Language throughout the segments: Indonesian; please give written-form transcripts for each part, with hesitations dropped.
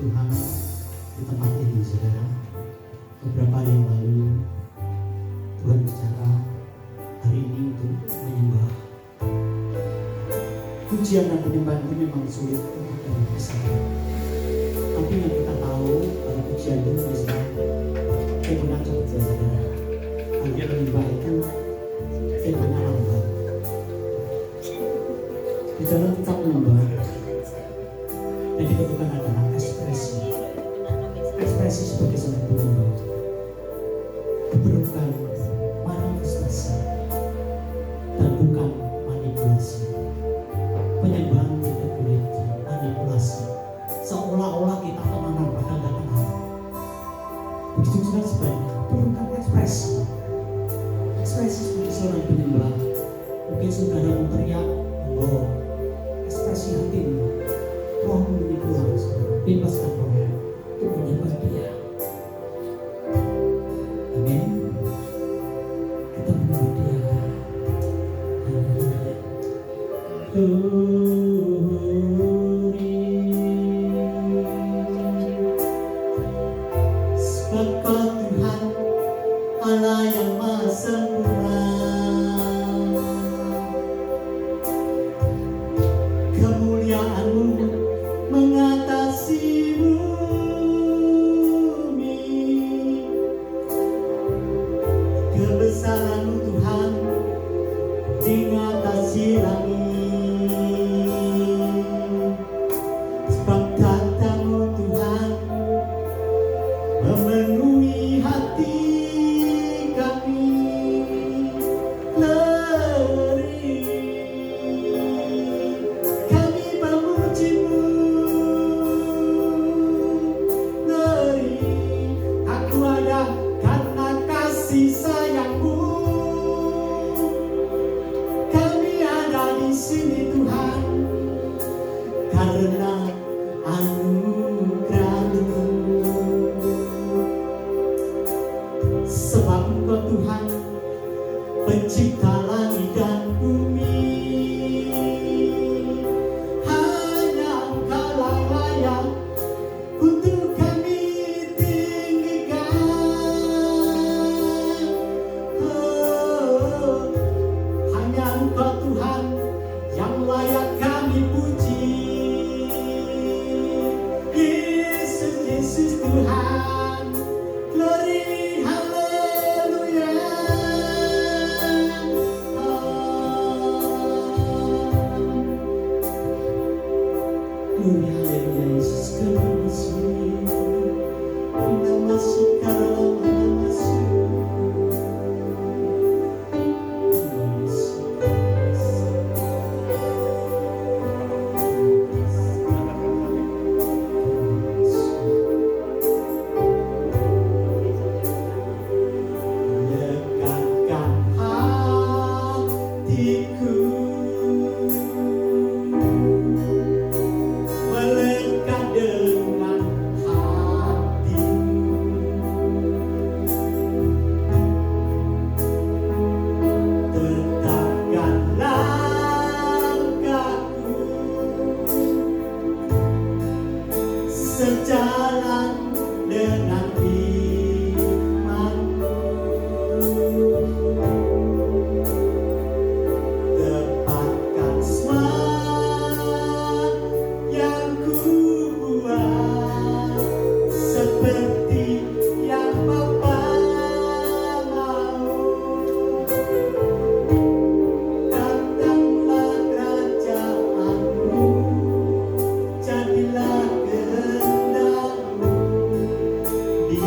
Tuhan di tempat ini, saudara. Beberapa hari yang lalu Tuhan bicara hari ini untuk menyembah. Pujian dan penyembahan itu memang sulit untuk kita. Tapi yang kita tahu kalau pujian itu bisa temponya cepat, saudara. Kalau penyembah itu temponya lambat. Di dalam kita menyembah yang dibutuhkan adalah ekspresi sebagai seorang penyembah, diperlukan manifestasi dan bukan manipulasi. Penyembahan tidak boleh dimanipulasi seolah-olah kita temenan padahal tidak kenal. Begitu juga sebaliknya, perlukan ekspresi sebagai seorang penyembah. Mungkin saudara mau teriak, ekspresi hatimu, rohmu ini keluar, bebaskan rohmu untuk menyembah Dia. Amin. Kita menyembah Dia. Sebab Kau Tuhan Allah yang Maha Sempurna, kemuliaan-Mu mengatasi bumi, kebesaran-Mu Tuhan mengatasi langit. Sebab tata-Mu Tuhan memenuhi hati kami. Karena anugerah-Mu, sebab Engkau Tuhan pencipta langit dan bumi, hanya Engkau-lah layak untuk kami tinggikan. Hanya Engkau Tuhan yang layak kami puji. Yesus Tuhan, glory, haleluya. Glory, haleluya, Yesus kami masih sejalan dengan iman-Mu. Tepatkan semua yang ku buat seperti yang Bapa mau. Datanglah kerajaan-Mu, jadilah kehendak-Mu di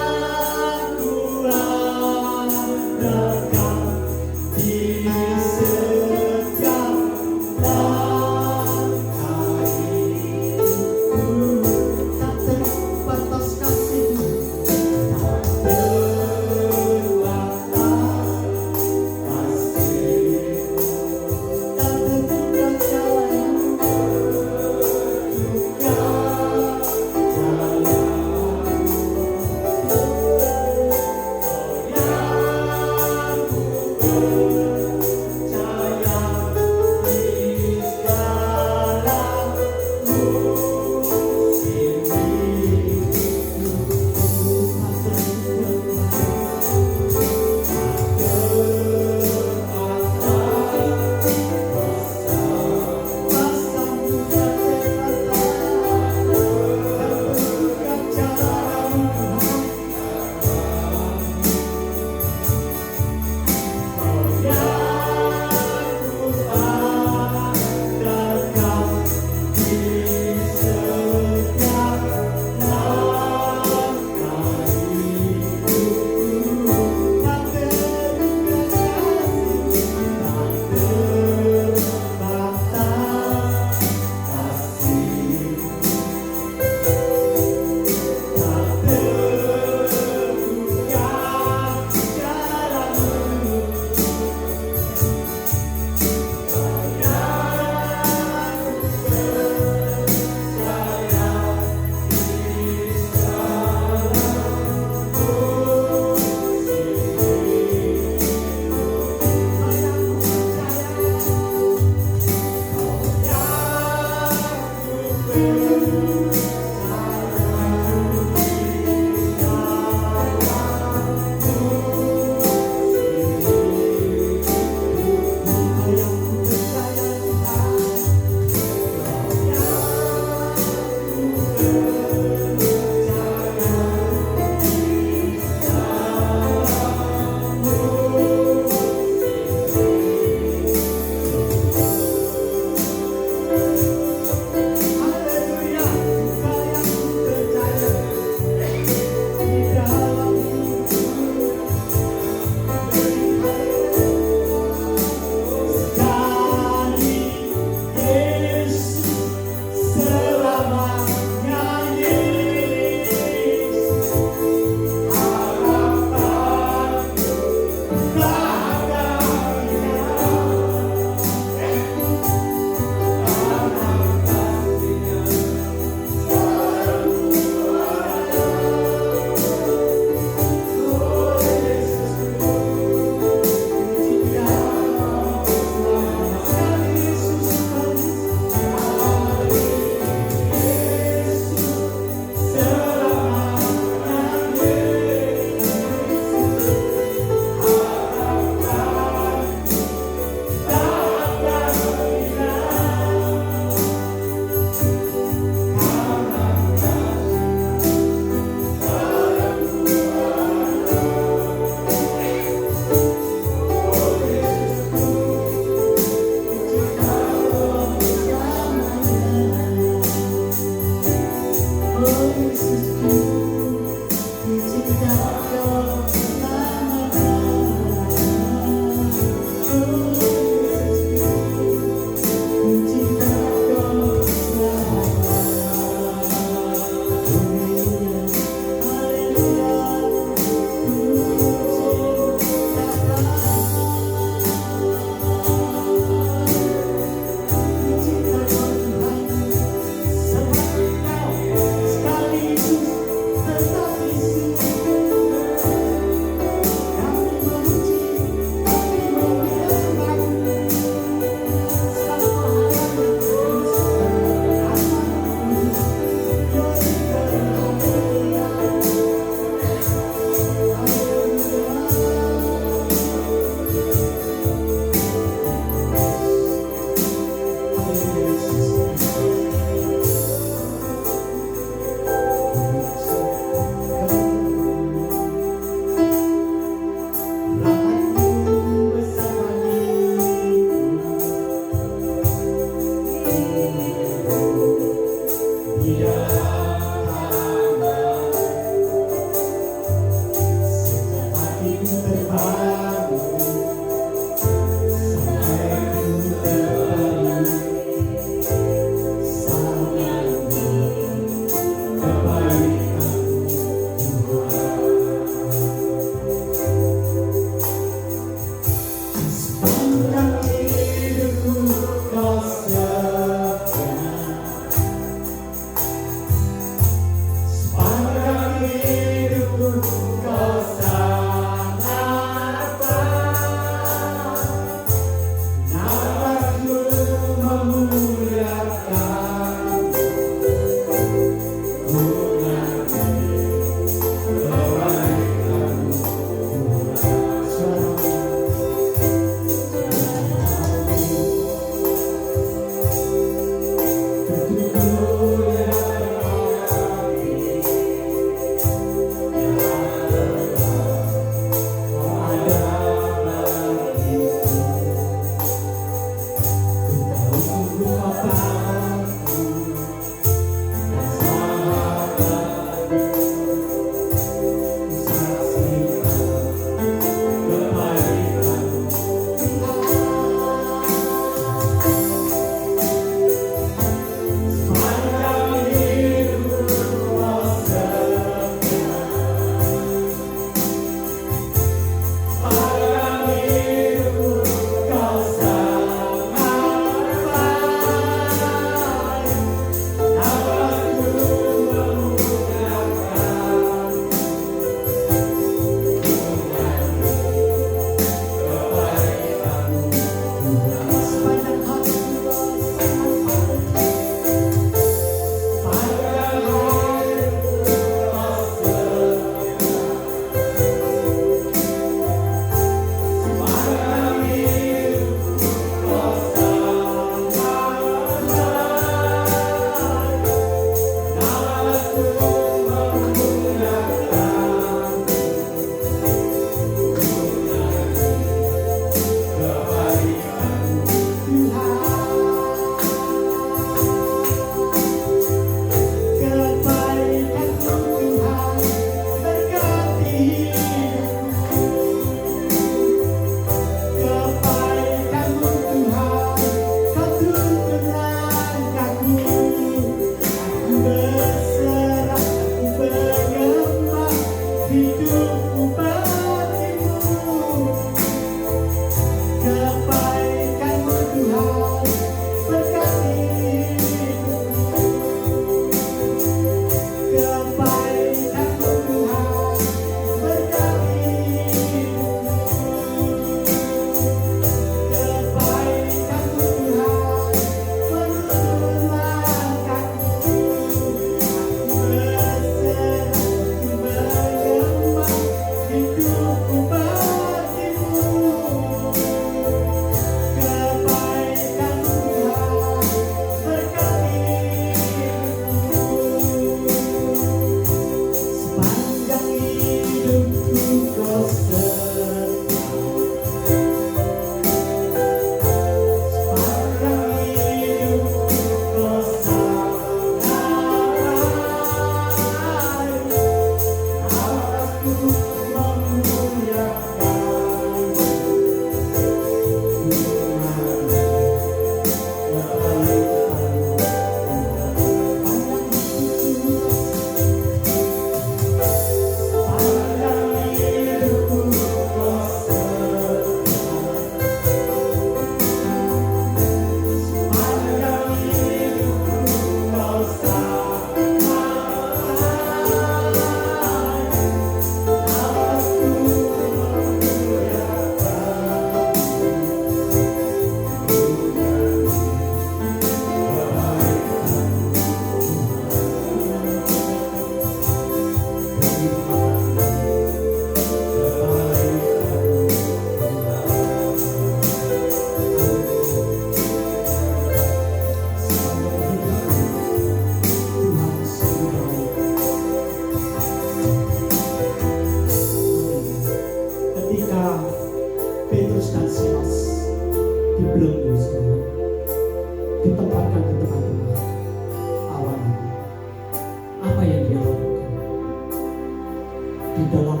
di dalam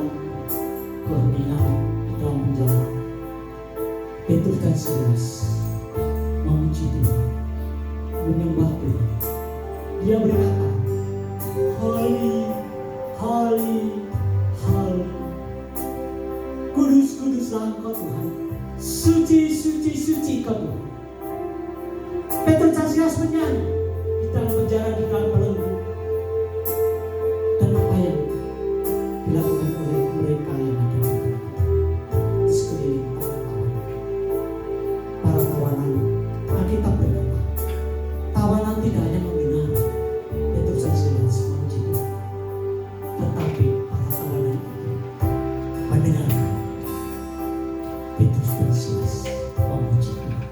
keheningan, di Silas memuji Tuhan, menyembah Tuhan. Dia berkata, Holy, Holy, Holy. Kudus, kuduslah Engkau Tuhan. Suci, suci, suci Engkau Tuhan. Petrus dan Silas menyanyi di dalam penjara, di dalam belenggu. Dan apa yang dilakukan oleh mereka yang ada di sekeliling para tawanan. Alkitab berkata, tawanan tidak hanya mendengar Petrus dan Silas memuji Tuhan, tetapi para tawanan itu mendengarkan Petrus dan Silas memuji Tuhan.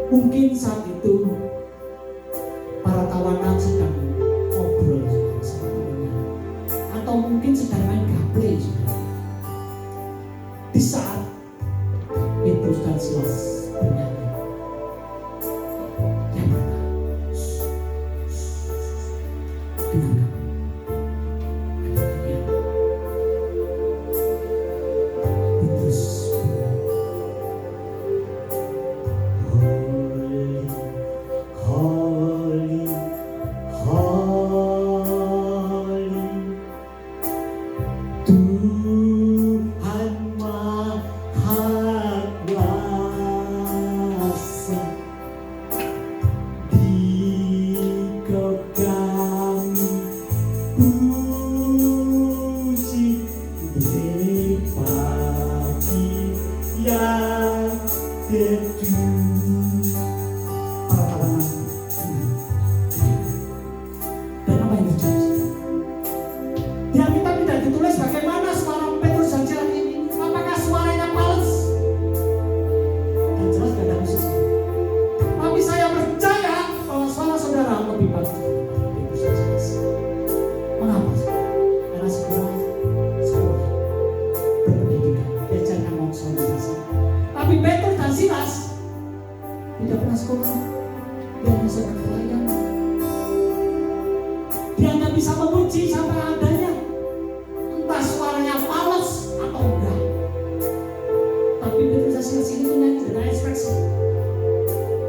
Mungkin saat itu para tawanan sedang ngobrol sama temannya, atau mungkin sedang main gaple juga. Di saat Petrus dan Silas bernyanyi, yang mana? Dengarkan. Petrus Holy, Holy, Tuhan Maha Kuasa, Dikau kami puji, berpati yang teduh. Dan apa yang terjadi? Di Alkitab tidak ditulis bagaimana suara Petrus dan Silas ini. Apakah suaranya fals? Dan jelas tidak ada khususnya. Tapi saya percaya bahwa suara saudara lebih bagus daripada Petrus dan Silas. Mengapa? Karena sekolah berpendidikan, diajarkan ngomong organisasi. Tapi Petrus dan Silas tidak pernah sekolah. Dia hanya seorang pelayan. Dia hanya bisa memuji sampai adanya, entah suaranya fals atau enggak. Tapi Petrus dan Silas ini menyanyi dengan ekspresi.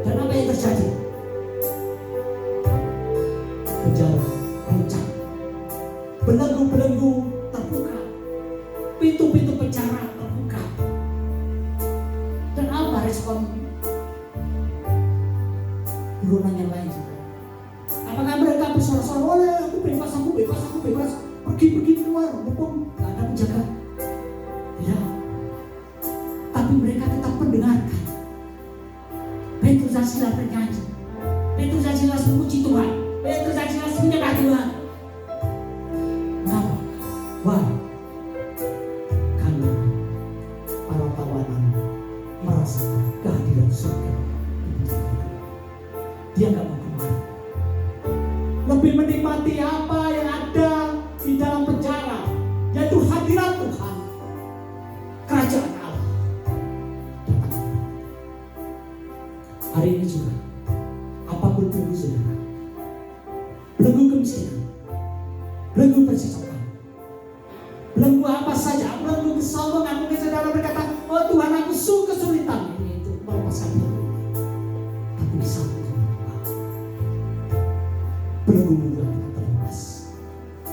Dan apa yang terjadi? Penjara runcang, belenggu-belenggu terbuka, pintu-pintu penjara terbuka. Dan apa respon buronan yang lain juga? Apakah mereka bersorak-sorak, oleh aku bebas, aku bebas, aku bebas, pergi keluar, mumpung gak ada penjaga? Tidak. Tapi mereka tetap mendengarkan Petrus dan Silas bernyanyi, Petrus dan Silas memuji Tuhan, Petrus dan Silas menyembah Tuhan. Kenapa? Wah, karena para tawanan merasakan kehadiran surga. Dia gak mau keluar, lebih menikmati apa yang ada di dalam penjara, yaitu hadirat Tuhan, kerajaan Allah. Hari ini juga, apapun belenggu saudara, belenggu kemiskinan, belenggu persisakan, belenggu apa saja, belenggu kesombongan, mungkin saudara berkata, oh Tuhan aku kesulitan ini itu melepaskan belenggu. Tapi di saat belenggu akan terlepas.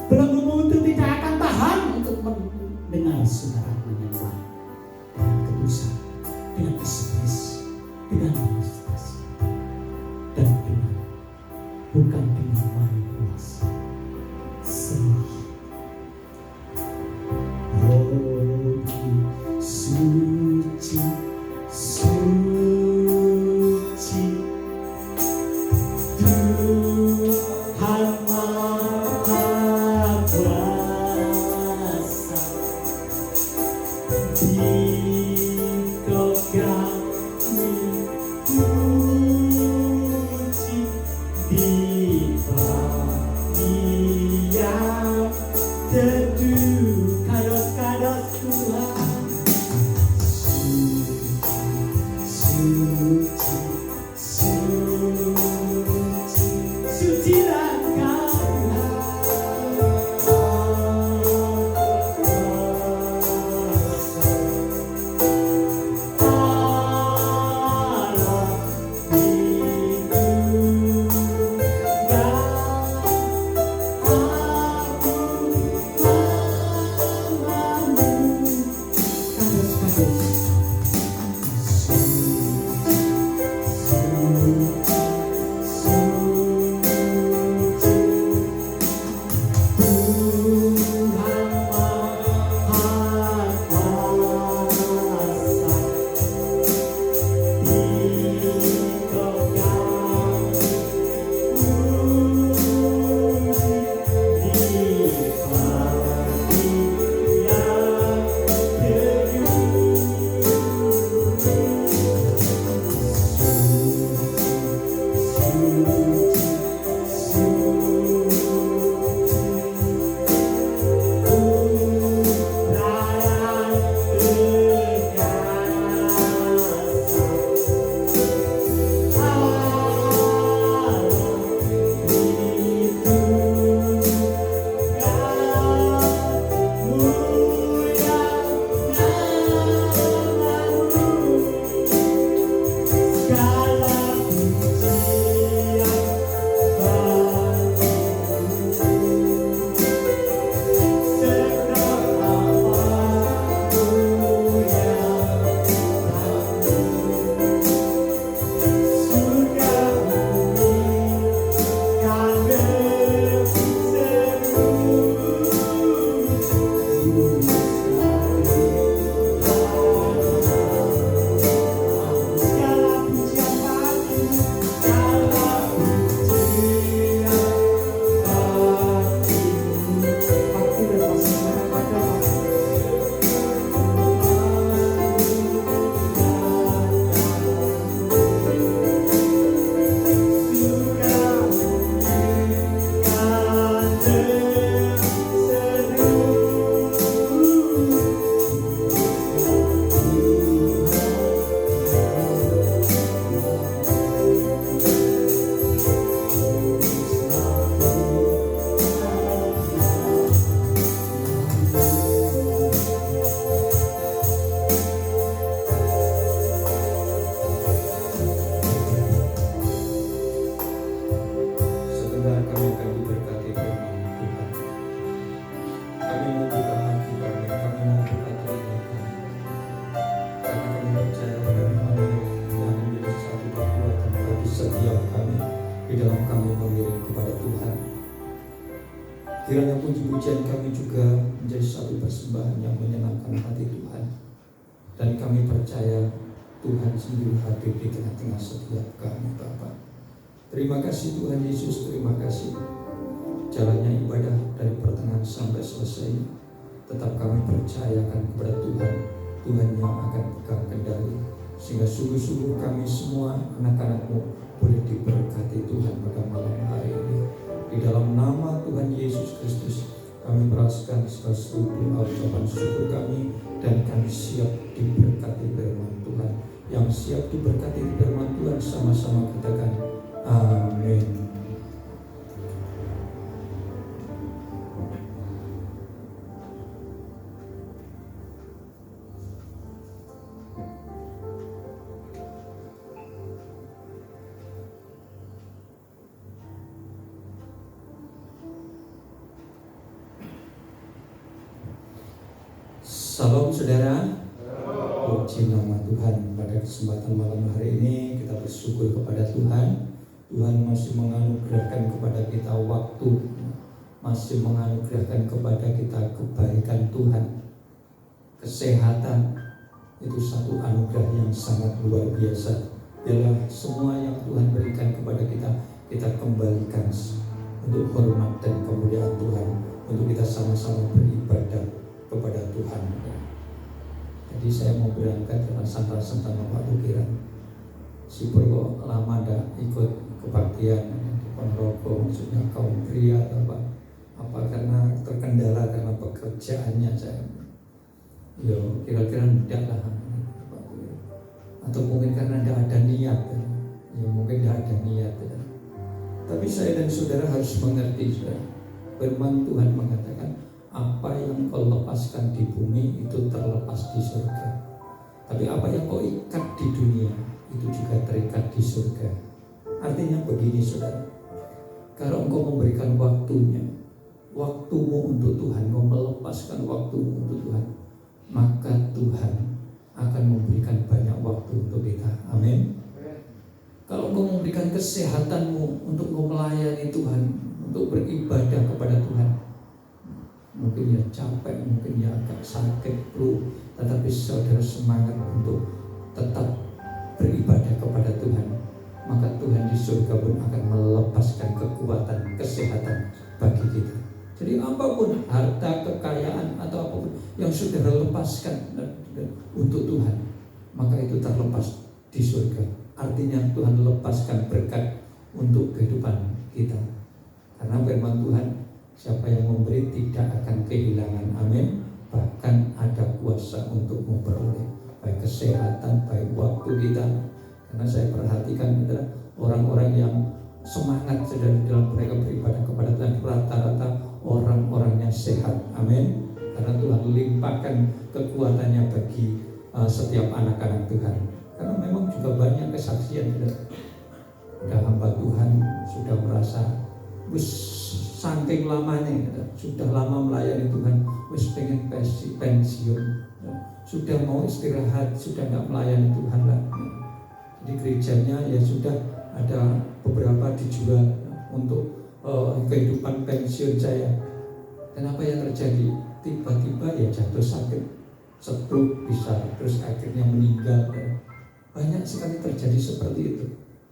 Belenggu itu tidak akan tahan untuk mendengar saudara menyembah dengan ketulusan, dengan ekspresi, dengan manifestasi, dan dengan bukan dengan manipulasi. Sembah. Holy, suci, suci, Tuhan Maha Kuasa, Dikau kami puji, di bagian teduh, kados-kados Tuhan. Suci, suci, sucilah Engkau Tuhan. puji-pujian kami juga menjadi satu persembahan yang menyenangkan hati Tuhan. Dan kami percaya Tuhan sendiri hadir di tengah-tengah setiap kami, Bapa. Terima kasih Tuhan Yesus, terima kasih. Jalannya ibadah dari pertengahan sampai selesai, tetap kami percayakan kepada Tuhan, Tuhan yang akan pegang kendali, sehingga sungguh-sungguh kami semua anak-anak-Mu boleh diberkati Tuhan pada malam hari ini. Di dalam nama Tuhan Yesus Kristus, kami meraskan segala seluruh ucapan syukur kami, dan kami siap diberkati firman Tuhan. Yang siap diberkati firman Tuhan sama-sama katakan amin. Salam saudara, puji nama Tuhan. Pada kesempatan malam hari ini kita bersyukur kepada Tuhan. Tuhan masih menganugerahkan kepada kita waktu, masih menganugerahkan kepada kita kebaikan Tuhan. Kesehatan itu satu anugerah yang sangat luar biasa. Biarlah semua yang Tuhan berikan kepada kita, kita kembalikan untuk hormat dan kemuliaan Tuhan, untuk kita sama-sama beribadah kepada Tuhan. Jadi saya mau berangkat dengan santai-santai Pak Tukiran. Si Purwo lama dah ikut kebaktian di Ponorogo, maksudnya kaum pria atau apa karena terkendala karena pekerjaannya saya. Yo kira-kira tidak lah, atau mungkin karena tidak ada niat, ya mungkin tidak ada niat. Ya. Tapi saya dan saudara harus mengerti, saudara. Firman Tuhan mengatakan, apa yang kau lepaskan di bumi itu terlepas di surga. Tapi apa yang kau ikat di dunia itu juga terikat di surga. Artinya begini saudara, kalau engkau memberikan waktunya, waktumu untuk Tuhan, kau melepaskan waktumu untuk Tuhan, maka Tuhan akan memberikan banyak waktu untuk kita. Amin. Kalau engkau memberikan kesehatanmu untuk engkau melayani Tuhan, untuk beribadah kepada Tuhan, mungkin ya capek, mungkin ya agak sakit, flu, tetapi saudara semangat untuk tetap beribadah kepada Tuhan, maka Tuhan di surga pun akan melepaskan kekuatan, kesehatan bagi kita. Jadi apapun harta, kekayaan atau apapun yang saudara lepaskan untuk Tuhan, maka itu terlepas di surga. Artinya Tuhan lepaskan berkat untuk kehidupan kita. Karena firman Tuhan, siapa yang memberi tidak akan kehilangan, amin. Bahkan ada kuasa untuk memperoleh baik kesehatan, baik waktu kita. Karena saya perhatikan adalah orang-orang yang semangat sedang dalam mereka beribadah kepada Tuhan, rata-rata orang-orangnya sehat, amin. Karena Tuhan limpahkan kekuatannya bagi setiap anak-anak Tuhan. Karena memang juga banyak kesaksian sudah hamba Tuhan sudah merasa saking lamanya, sudah lama melayani Tuhan, wis pengen pensiun, sudah mau istirahat, sudah tidak melayani Tuhan lah. Jadi gerejanya ya sudah ada beberapa dijual untuk kehidupan pensiun saya. Dan apa yang terjadi? Tiba-tiba ya jatuh sakit, stroke bisa, terus akhirnya meninggal. Banyak sekali terjadi seperti itu.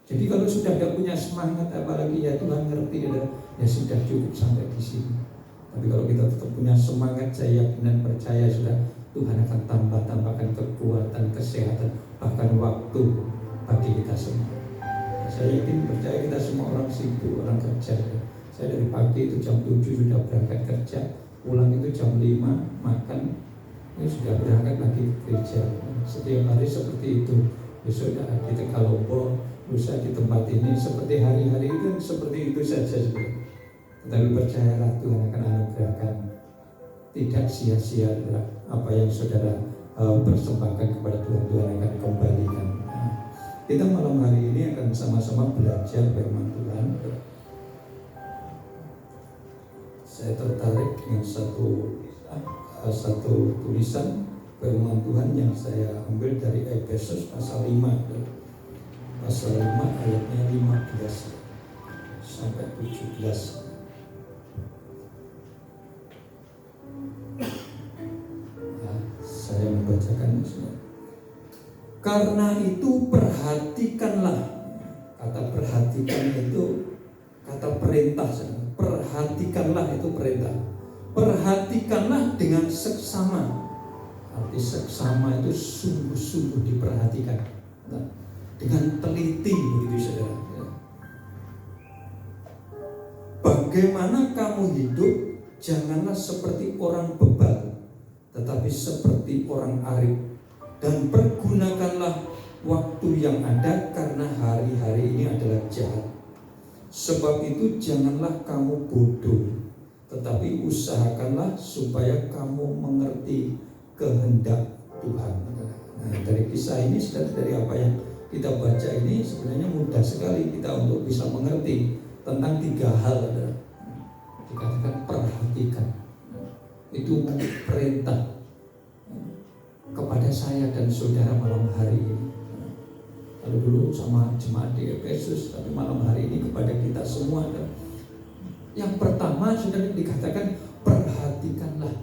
Jadi kalau sudah tidak punya semangat, apalagi ya Tuhan ngerti, ya sudah cukup sampai di sini. Tapi kalau kita tetap punya semangat, saya yakin dan percaya sudah Tuhan akan tambahkan kekuatan, kesehatan, bahkan waktu bagi kita semua. Saya yakin percaya kita semua orang sibuk, orang kerja. Saya dari pagi itu jam 7 sudah berangkat kerja, pulang itu jam 5 makan, ini sudah berangkat lagi ke gereja. Setiap hari seperti itu. Besok di Tegalombo, lusa di tempat ini, seperti hari-hari itu seperti itu saja. Tetapi percayalah Tuhan akan anugerahkan, tidak sia-sia apa yang saudara persembahkan kepada Tuhan, Tuhan akan kembalikan. Kita malam hari ini akan sama-sama belajar firman Tuhan. Saya tertarik dengan satu tulisan firman Tuhan yang saya ambil dari Efesus pasal 5 ayatnya 15 sampai 17. membacakan. Karena itu perhatikanlah. Kata perhatikan itu kata perintah. Perhatikanlah itu perintah. Perhatikanlah dengan seksama. Arti seksama itu sungguh-sungguh diperhatikan, dengan teliti, begitu saudara. Bagaimana kamu hidup, janganlah seperti orang bebal, tetapi seperti orang arif. Dan pergunakanlah waktu yang ada, karena hari-hari ini adalah jahat. Sebab itu janganlah kamu bodoh, tetapi usahakanlah supaya kamu mengerti kehendak Tuhan. Nah, dari kisah ini, dari apa yang kita baca ini, sebenarnya mudah sekali kita untuk bisa mengerti tentang 3 hal. Dikatakan perhatikan, itu perintah kepada saya dan saudara malam hari ini. Kalau dulu sama jemaat di Efesus, tapi malam hari ini kepada kita semua. Yang pertama sudah dikatakan perhatikanlah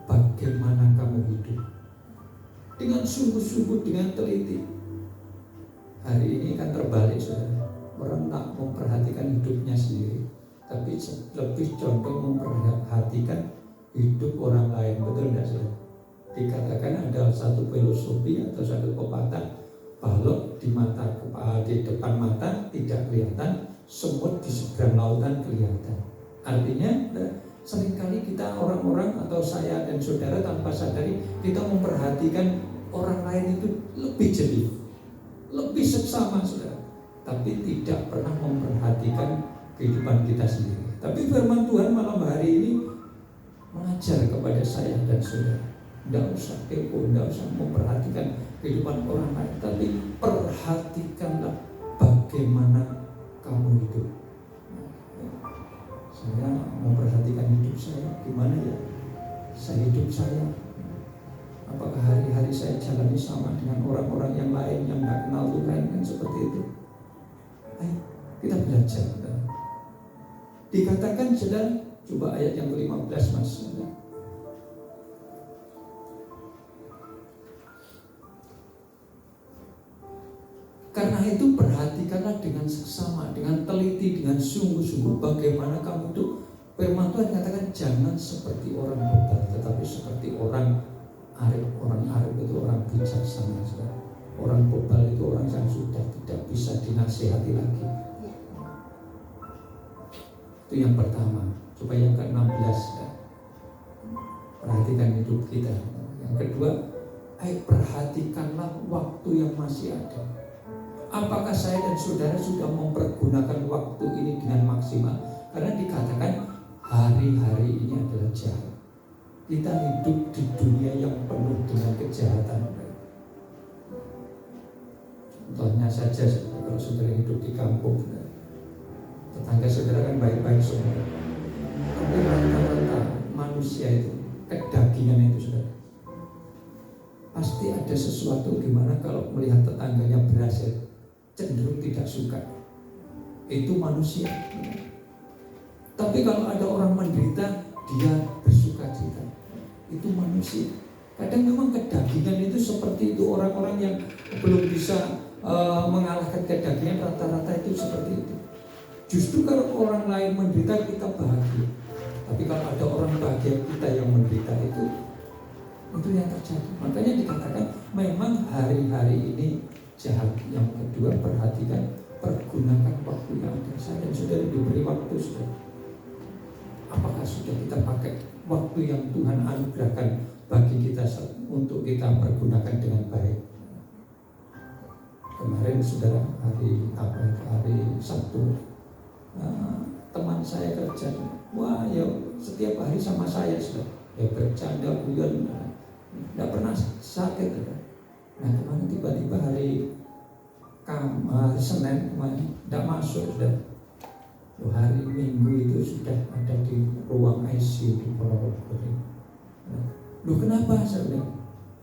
bagaimana kamu hidup dengan sungguh-sungguh, dengan teliti. Hari ini kan terbalik, saudara. Orang tak memperhatikan hidupnya sendiri, tapi lebih condong memperhatikan hidup orang lain. Betul tidak, saudara? Dikatakan ada satu filosofi atau satu pepatah, balok di depan mata tidak kelihatan, semut di seberang lautan kelihatan. Artinya seringkali kita orang-orang atau saya dan saudara tanpa sadari kita memperhatikan orang lain itu lebih jeli, lebih seksama, saudara, tapi tidak pernah memperhatikan kehidupan kita sendiri. Tapi firman Tuhan malam hari ini mengajar kepada saya dan saudara, tidak usah kepo, tidak usah memperhatikan kehidupan orang lain, tapi perhatikanlah bagaimana kamu hidup. Saya memperhatikan hidup saya, gimana ya saya hidup saya. Apakah hari-hari saya jalani sama dengan orang-orang yang lain yang nggak kenal Tuhan, kan seperti itu. Ayo kita belajar. Dikatakan sedang, coba ayat yang ke-15 Mas. Karena itu perhatikanlah dengan seksama, dengan teliti, dengan sungguh-sungguh bagaimana kamu hidup. Firman Tuhan katakan jangan seperti orang bebal, tetapi seperti orang arif. Orang arif itu orang bijaksana. Orang bebal itu orang yang sudah tidak bisa dinasihati lagi. Itu yang pertama. Coba yang ke-16 ya. Perhatikan hidup kita. Yang kedua, perhatikanlah waktu yang masih ada. Apakah saya dan saudara sudah mempergunakan waktu ini dengan maksimal? Karena dikatakan hari-hari ini adalah jahat. Kita hidup di dunia yang penuh dengan kejahatan. Contohnya saja, kalau saudara hidup di kampung, tetangga saudara kan baik-baik semua. Tapi rata-rata manusia itu, kedagingan itu, saudara, pasti ada sesuatu gimana kalau melihat tetangganya berhasil, cenderung tidak suka. Itu manusia. Tapi kalau ada orang menderita, dia bersuka cita. Itu manusia. Kadang memang kedagingan itu seperti itu. Orang-orang yang belum bisa mengalahkan kedagingan, rata-rata itu seperti itu. Justru kalau orang lain menderita, kita bahagia. Tapi kalau ada orang bahagia, kita yang menderita, itu yang terjadi. Makanya dikatakan memang hari-hari ini jahat. Yang kedua, perhatikan, pergunakan waktu yang ada. Saya dan saudara diberi waktu, saudara. Apakah sudah kita pakai waktu yang Tuhan anugerahkan bagi kita untuk kita pergunakan dengan baik? Kemarin saudara hari Sabtu, teman saya kerja, wah ya setiap hari sama saya, saudara. Ya bercanda, guyon, tidak pernah sakit, saudara. Nah kemarin tiba-tiba hari Senin kemarin tidak masuk, sudah. Hari Minggu itu sudah ada di ruang ICU di Ponorogo. Loh kenapa, saudara?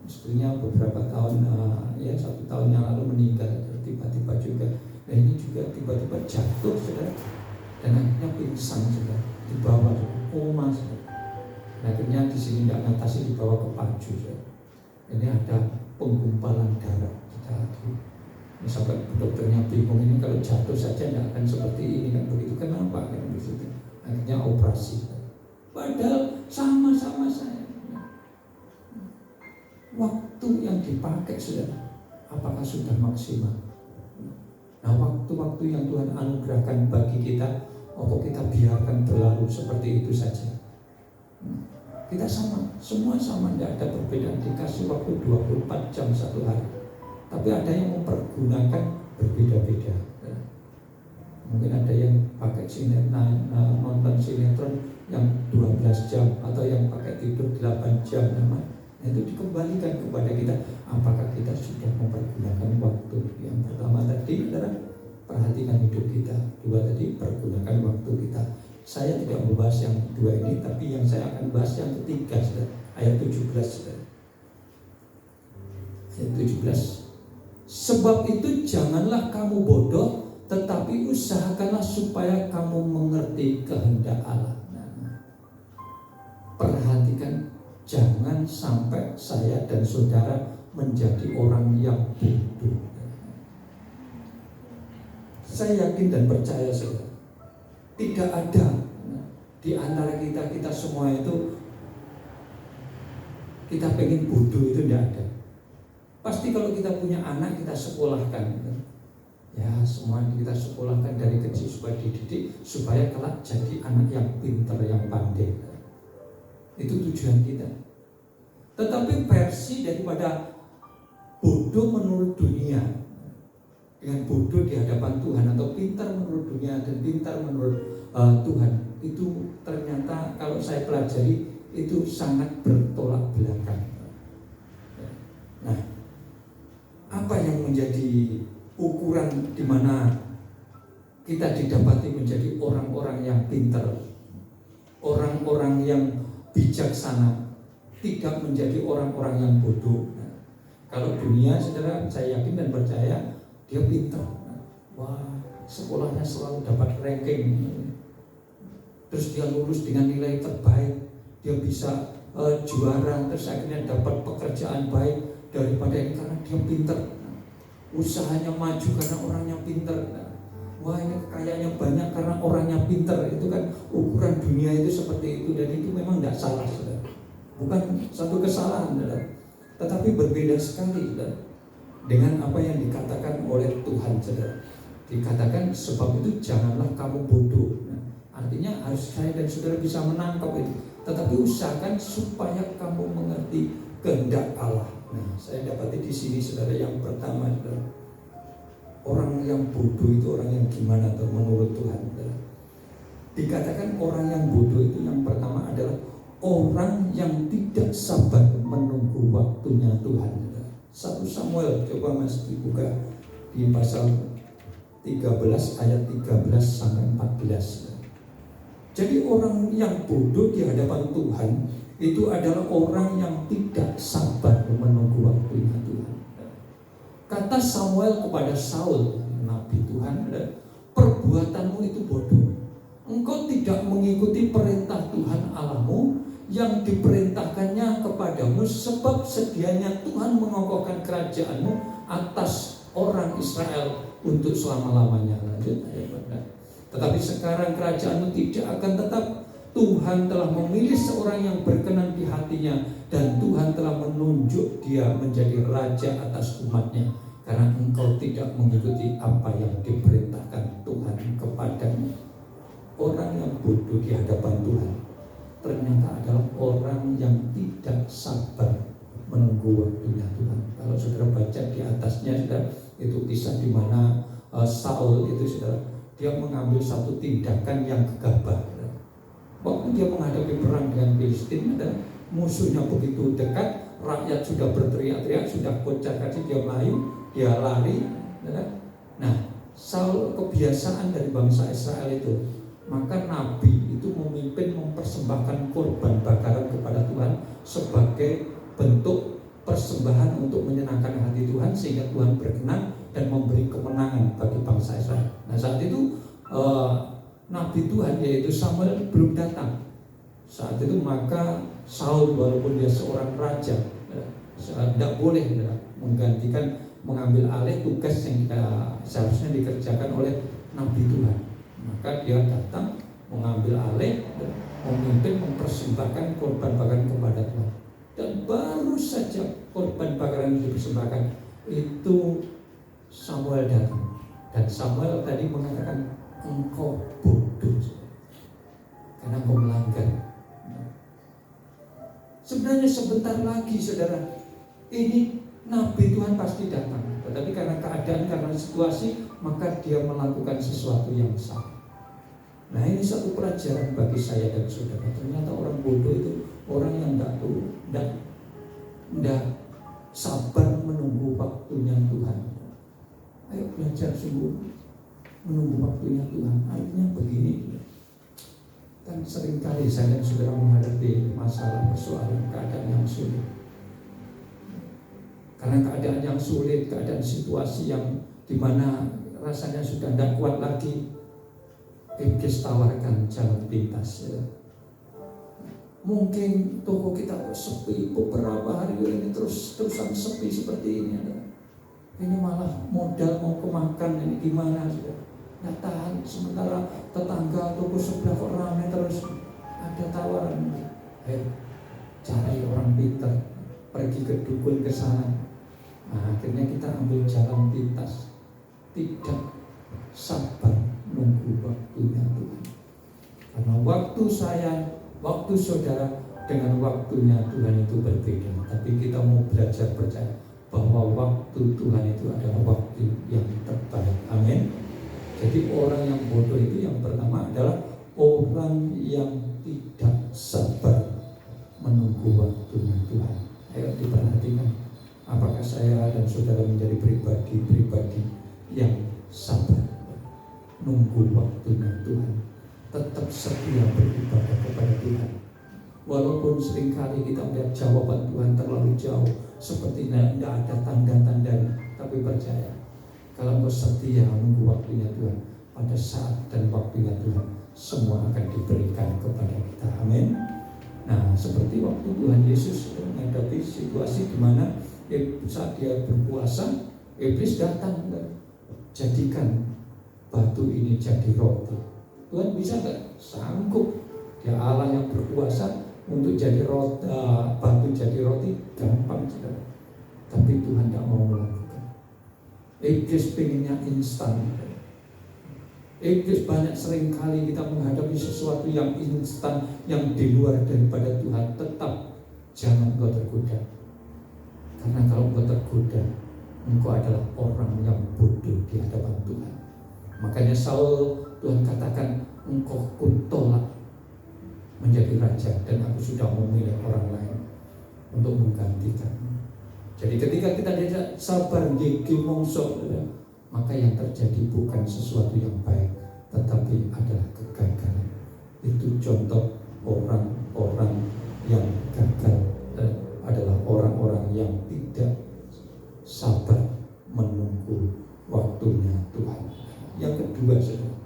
Istrinya beberapa tahun, 1 tahun yang lalu meninggal, tiba-tiba juga. Dan ini juga tiba-tiba jatuh, saudara. Dan akhirnya pingsan, saudara. Dibawa, koma, saudara. Dan akhirnya di sini tidak ngatasi, dibawa ke Pacu, saudara. ini ada penggumpalan darah kita. Ini sampai dokternya bingung, ini kalau jatuh saja tidak akan seperti ini kan begitu, kenapa kan begitu. Akhirnya operasi. Padahal sama-sama saya. Waktu yang dipakai sudah, apakah sudah maksimal? Nah, waktu-waktu yang Tuhan anugerahkan bagi kita, apa kita biarkan berlalu seperti itu saja? Kita sama, semua sama, tidak ada perbedaan. Dikasih waktu 24 jam satu hari, tapi ada yang mempergunakan berbeda-beda. Mungkin ada yang pakai nonton sinetron yang 12 jam, atau yang pakai tidur 8 jam. Itu dikembalikan kepada kita, apakah kita sudah mempergunakan waktu. Yang pertama tadi adalah perhatikan hidup kita, dua tadi pergunakan waktu kita. Saya tidak membahas yang dua ini, tapi yang saya akan bahas yang ketiga, ayat 17. Ayat 17. Sebab itu janganlah kamu bodoh, tetapi usahakanlah supaya kamu mengerti kehendak Allah. Perhatikan, jangan sampai saya dan saudara menjadi orang yang bodoh. Saya yakin dan percaya saudara, tidak ada di antara kita semua itu kita pengen bodoh, itu tidak ada. Pasti kalau kita punya anak kita sekolahkan, ya semua kita sekolahkan dari kecil supaya dididik, supaya kelak jadi anak yang pintar, yang pandai. Itu tujuan kita. Tetapi versi daripada bodoh menurut dunia dengan bodoh di hadapan Tuhan, atau pintar menurut dunia dan pintar menurut Tuhan, itu ternyata kalau saya pelajari itu sangat bertolak belakang. Nah, apa yang menjadi ukuran di mana kita didapati menjadi orang-orang yang pintar, orang-orang yang bijaksana, tidak menjadi orang-orang yang bodoh. Kalau dunia, saudara, saya yakin dan percaya dia pintar. Wah, sekolahnya selalu dapat ranking. Terus dia lulus dengan nilai terbaik, dia bisa juara, terus akhirnya dapat pekerjaan baik daripada ini karena dia pintar. Usahanya maju karena orangnya pintar. Wah, ini kekayaannya banyak karena orangnya pintar. Itu kan ukuran dunia itu seperti itu, dan itu memang tidak salah, saudara. Bukan satu kesalahan, saudara. Tetapi berbeda sekali, saudara, dengan apa yang dikatakan oleh Tuhan, saudara. Dikatakan sebab itu janganlah kamu bodoh. Artinya harus saya dan saudara bisa menangkap itu. Tetapi usahakan supaya kamu mengerti kehendak Allah. Nah, saya dapati di sini, saudara, yang pertama, saudara, orang yang bodoh itu orang yang gimana tuh menurut Tuhan? Dikatakan orang yang bodoh itu yang pertama adalah orang yang tidak sabar menunggu waktunya Tuhan. 1 Samuel, coba Mas dibuka di pasal 13 ayat 13 sampai 14. Jadi orang yang bodoh di hadapan Tuhan itu adalah orang yang tidak sabar menunggu waktunya Tuhan. Kata Samuel kepada Saul, nabi Tuhan, perbuatanmu itu bodoh. Engkau tidak mengikuti perintah Tuhan Allahmu yang diperintahkannya kepadamu, sebab sedianya Tuhan mengokohkan kerajaanmu atas orang Israel untuk selama-lamanya. Lanjut ayat 14. Tetapi sekarang kerajaanmu tidak akan tetap. Tuhan telah memilih seorang yang berkenan di hatinya, dan Tuhan telah menunjuk dia menjadi raja atas umatnya, karena engkau tidak mengikuti apa yang diperintahkan Tuhan kepadamu. Orang yang bodoh di hadapan Tuhan ternyata adalah orang yang tidak sabar menunggu waktunya Tuhan. Kalau saudara baca di atasnya, saudara, itu kisah di mana Saul itu, saudara, dia mengambil satu tindakan yang gegabah. Waktu dia menghadapi perang dengan Filistin, musuhnya begitu dekat, rakyat sudah berteriak-teriak, sudah kocar-kacir, dia melayu, dia lari. Nah, Saul kebiasaan dari bangsa Israel itu, maka Nabi itu memimpin mempersembahkan korban bakaran kepada Tuhan sebagai bentuk persembahan untuk menyenangkan hati Tuhan, sehingga Tuhan berkenan dan memberi kemenangan bagi bangsa Israel. Nah, saat itu Nabi Tuhan yaitu Samuel belum datang. Saat itu maka Saul, walaupun dia seorang raja, Tidak boleh menggantikan, mengambil alih tugas yang seharusnya dikerjakan oleh Nabi Tuhan. Maka dia datang mengambil alih, memimpin, mempersembahkan korban bakaran kepada Tuhan. Dan baru saja korban bakaran itu dipersembahkan, itu Samuel datang. Dan Samuel tadi mengatakan, engkau bodoh karena engkau melanggar. Sebenarnya sebentar lagi saudara, ini Nabi Tuhan pasti datang. Tetapi karena keadaan, karena situasi, maka dia melakukan sesuatu yang salah. Nah, ini satu pelajaran bagi saya dan saudara. Ternyata orang bodoh itu orang yang tidak sabar menunggu waktunya Tuhan. Ayo belajar sungguh menunggu waktunya Tuhan. Artinya begini, kan seringkali saya dan saudara menghadapi masalah, persoalan, keadaan yang sulit. Karena keadaan yang sulit, keadaan situasi yang dimana rasanya sudah tidak kuat lagi, iblis tawarkan jalan pintas. Mungkin toko kita sepi beberapa hari ini, terusan sepi seperti ini. Ini malah modal mau kemakan, ini gimana sudah? Nggak tahan, sementara tetangga toko sebelah kok ramai terus. Ada tawaran, ayo cari orang pintar, pergi ke dukun ke sana. Nah, akhirnya kita ambil jalan pintas, tidak sabar nunggu waktunya Tuhan. Karena waktu saya, waktu saudara dengan waktunya Tuhan itu berbeda. Tapi kita mau belajar percaya bahwa waktu Tuhan itu adalah waktu yang terbaik. Amin. Jadi orang yang bodoh itu yang pertama adalah orang yang tidak sabar menunggu waktunya Tuhan. Ayo diperhatikan, apakah saya dan saudara menjadi pribadi yang sabar nunggu waktunya Tuhan, tetap setia beribadah kepada Tuhan. Walaupun seringkali kita melihat jawaban Tuhan terlalu jauh, seperti tidak ada tanda-tandanya, tapi percaya, kalau engkau setia menunggu waktunya Tuhan, pada saat dan waktunya Tuhan, semua akan diberikan kepada kita. Amin. Nah, seperti waktu Tuhan Yesus menghadapi situasi di mana saat dia berpuasa, iblis datang, jadikan batu ini jadi roti. Tuhan bisa nggak? Sanggup. Dia Allah yang berkuasa untuk jadi roti, batu jadi roti, gampang saudara. Tapi Tuhan tidak mau melakukan. Iblis pengennya instan. Iblis banyak seringkali kita menghadapi sesuatu yang instan, yang di luar daripada Tuhan. Tetap jangan engkau tergoda. Karena kalau engkau tergoda, engkau adalah orang yang bodoh di hadapan Tuhan. Makanya Saul, Tuhan katakan, engkau kutolak menjadi raja, dan aku sudah memilih orang lain untuk menggantikan. Jadi ketika kita tidak sabar gigi mongso, maka yang terjadi bukan sesuatu yang baik, tetapi adalah kegagalan. Itu contoh orang-orang yang gagal, adalah orang-orang yang tidak sabar menunggu waktunya Tuhan. Yang kedua, saudara,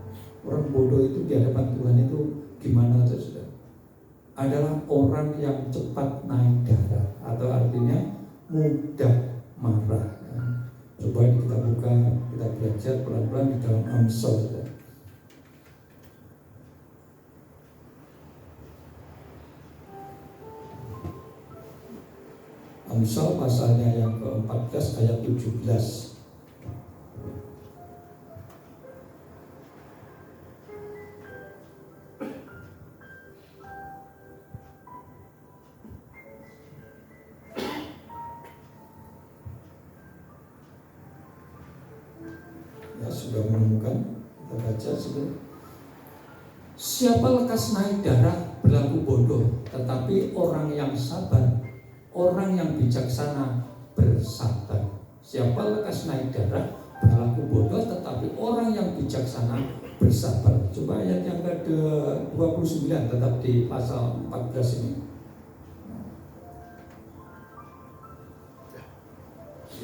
orang bodoh itu di hadapan Tuhan itu gimana, saudara? Adalah orang yang cepat naik darah, atau artinya mudah marah. Coba kita buka, kita belajar pelan-pelan di dalam Amsal, saudara. Amsal pasalnya yang ke-14 ayat 17. Ya, sudah menemukan? Kita baca sudah. Siapa lekas naik darah berlaku bodoh, tetapi orang yang sabar, orang yang bijaksana bersabar. Siapa lekas naik darah berlaku bodoh, tetapi orang yang bijaksana bersabar. Coba ayat yang ke-29 tetap di pasal 14 ini.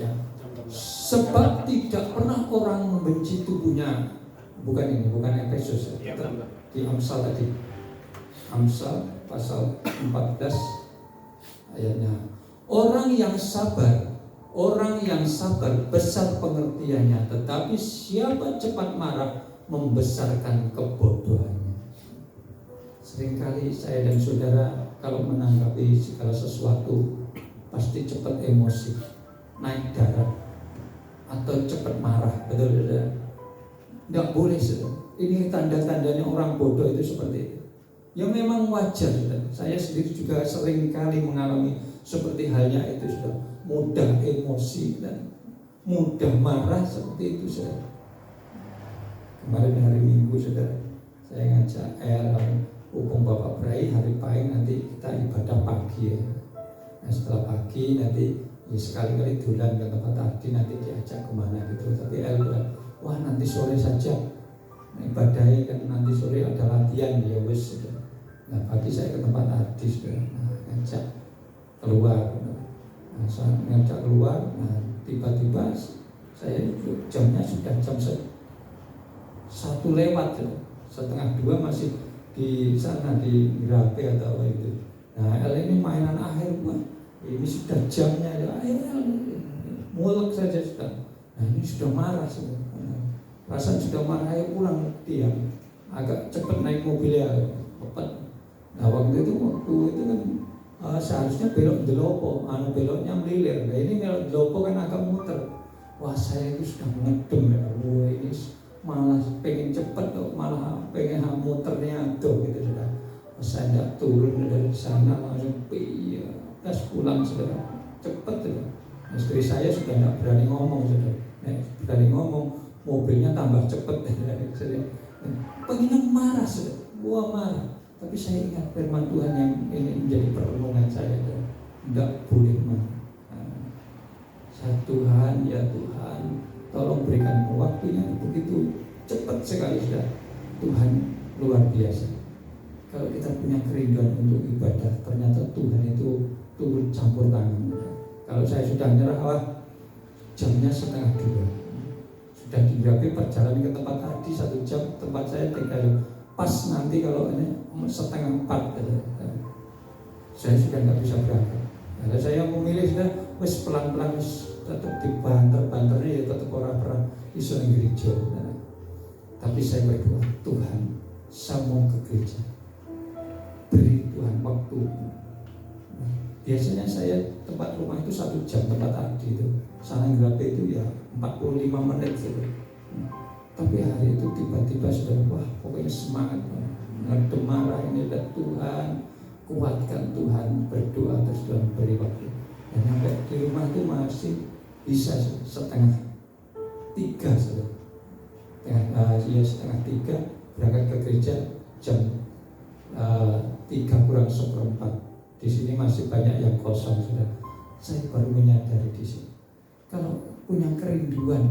Ya. Sebab tidak pernah orang membenci tubuhnya. Bukan ini, bukan Efesus, di Amsal tadi. Amsal pasal 14 ayatnya. Orang yang sabar besar pengertiannya, tetapi siapa cepat marah membesarkan kebodohannya. Seringkali saya dan saudara kalau menanggapi segala sesuatu pasti cepat emosi, naik darah, atau cepat marah, betul saudara? Tidak boleh saudara. Ini tanda-tandanya orang bodoh itu seperti itu. Ya memang wajar saudara. Saya sendiri juga seringkali mengalami seperti halnya itu saudara. Mudah emosi dan mudah marah seperti itu saudara. Kemarin hari Minggu saudara, saya ngajak hubung Bapak Brai hari Pahing nanti kita ibadah pagi ya. Nah setelah pagi nanti ya sekali-kali dolan ke tempat tadi, nanti diajak kemana gitu. Tapi bilang, wah nanti sore saja, nah, ibadahnya kan nanti sore ada latihan ya wes. Nah pagi saya ke tempat tadi sudah, nah, ngajak keluar. Nah saat ngajak keluar, nah tiba-tiba saya jamnya sudah jam 1 lewat ya. 1:30 masih di sana di Grape atau apa itu. Nah ini mainan akhir Pak. Ini sudah jamnya ya, mulek saja sudah. Nah ini sudah marah sudah. Perasaan sudah marah, ayo pulang dia. Agak cepat naik mobil ya, cepat. Nah waktu itu kan seharusnya belok Delopo, beloknya Melilir. Nah ini belok Delopo kan agak muter. Wah saya itu sudah ngedem ya. Wah ini malah pengen cepat, malah pengen muternya tuh gitu sudah. Saya tidak turun dari sana langsung gas pulang saudara, cepat saudara. Istri saya sudah tidak berani ngomong saudara. Berani ngomong, mobilnya tambah cepat saudara. Pengen marah saudara, wah marah. Tapi saya ingat firman Tuhan yang ini menjadi perenungan saya, tidak boleh marah. Tuhan, ya Tuhan, tolong berikan waktunya begitu cepat sekali sudah. Tuhan luar biasa. Kalau kita punya kerinduan untuk ibadah, ternyata Tuhan itu turut campur tangan. Kalau saya sudah nyerah, jamnya 1:30. Sudah dirapi perjalanan ke tempat tadi 1 jam, tempat saya tinggal pas nanti kalau ini 3:30 saya sudah nggak bisa berangkat. Kalau saya memilih sudah wes pelan-pelan tetap dibanter-banternya ya tetap orang iso ning gereja. Tapi saya berdoa, Tuhan, saya mau ke gereja. Beri Tuhan waktu. Biasanya saya tempat rumah itu 1 jam tempat tadi itu. Sana Grape itu ya 45 menit gitu. Tapi hari itu tiba-tiba sudah wah pokoknya semangat, ngedem marah ini dan Tuhan kuatkan, Tuhan berdoa terus Tuhan beri waktu. Dan sampai di rumah itu masih bisa 2:30 sudah. 2:30 berangkat ke gereja jam 3:45. Di sini masih banyak yang kosong sudah. Saya baru menyadari di sini. Kalau punya kerinduan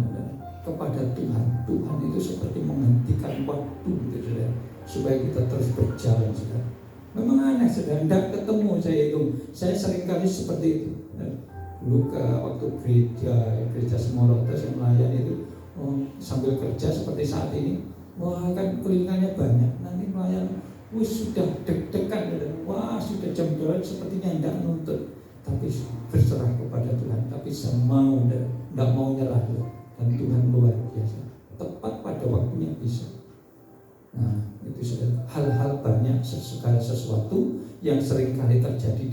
kepada Tuhan, Tuhan itu seperti menghentikan waktu gitu sudah, supaya kita terus berjalan sudah. Memang aneh sudah, tidak ketemu saya itu. Saya seringkali seperti itu. Dulu waktu gereja Semoroto saya melayani itu, sambil kerja seperti saat ini, wah kan kulinernya banyak. Nanti melayani, sudah deg-degan, wah sudah jam 2 sepertinya tidak nuntut. Tapi berserah kepada Tuhan. Tapi saya mau, tidak mau nyerah. Dan Tuhan luar biasa, tepat pada waktunya bisa. Nah itu sudah hal-hal banyak, segala sesuatu yang seringkali terjadi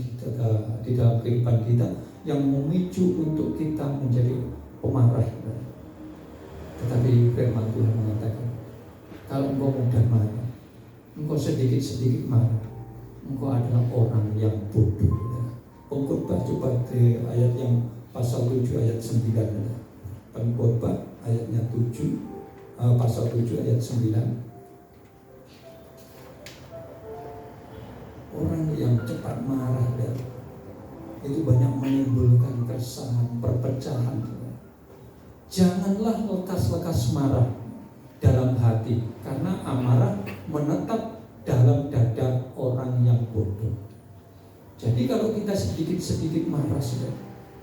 di dalam kehidupan kita yang memicu untuk kita menjadi pemarah. Tetapi firman Tuhan mengatakan, kalau engkau mudah marah, engkau sedikit-sedikit marah, engkau adalah orang yang bodoh. Pengkhotbah coba di ayat yang pasal 7 ayat 9. Pengkhotbah ayatnya 7, pasal 7 ayat 9. Orang yang cepat marah itu banyak menimbulkan keresahan, perpecahan. Janganlah lekas-lekas marah dalam hati, karena amarah menetap dalam dada orang yang bodoh. Jadi kalau kita sedikit-sedikit marah sudah,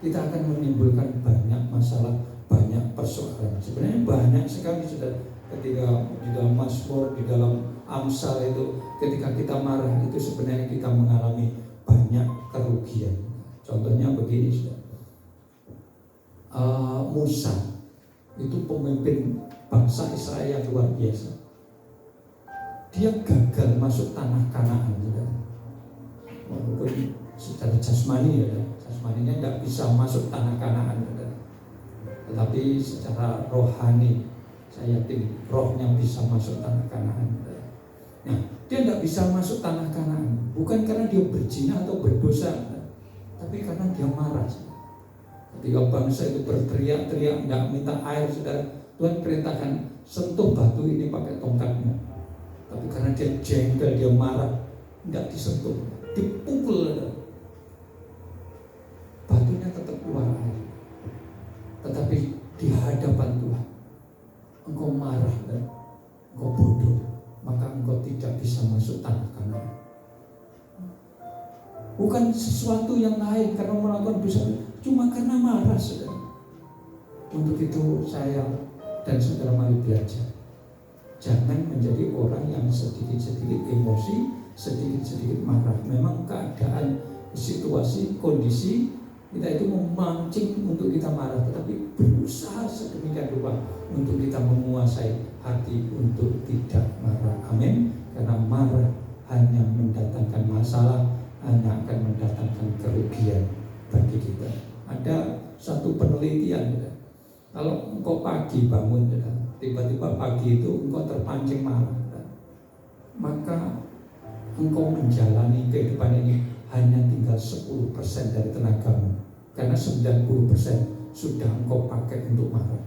kita akan menimbulkan banyak masalah, banyak persoalan. Sebenarnya banyak sekali sudah, ketika di dalam Mazmur, di dalam Amsal itu, ketika kita marah itu sebenarnya kita mengalami banyak kerugian. Contohnya begini, saudara. Musa itu pemimpin bangsa Israel yang luar biasa. Dia gagal masuk tanah Kanaan, saudara. Walaupun secara jasmani, ya, jasmaninya tidak bisa masuk tanah Kanaan, saudara. Tetapi secara rohani, saya yakin rohnya bisa masuk tanah Kanaan. Nah, dia tidak bisa masuk tanah Kanaan bukan karena dia berzina atau berdosa, tapi karena dia marah. Ketika bangsa itu berteriak-teriak tidak minta air, saudara, Tuhan perintahkan sentuh batu ini pakai tongkatnya. Tapi karena dia jengkel, dia marah, tidak disentuh, dipukul, saudara. Batunya tetap keluar air. Tetapi di hadapan Tuhan, engkau marah dan engkau bodoh, maka engkau tidak bisa masuk tanah Kanaan. Bukan sesuatu yang lain karena melakukan dosa, cuma karena marah, saudara. Untuk itu saya dan saudara mari belajar. Jangan menjadi orang yang sedikit-sedikit emosi, sedikit-sedikit marah. Memang keadaan, situasi, kondisi kita itu memancing untuk kita marah, tetapi berusaha sedemikian rupa untuk kita menguasai hati untuk tidak marah. Amin. Karena marah hanya mendatangkan masalah, hanya akan mendatangkan kerugian bagi kita. Ada satu penelitian, ya. Kalau engkau pagi bangun, ya, tiba-tiba pagi itu engkau terpancing marah, ya, maka engkau menjalani kehidupan ini hanya tinggal 10% dari tenagamu, karena 90% sudah engkau pakai untuk marah.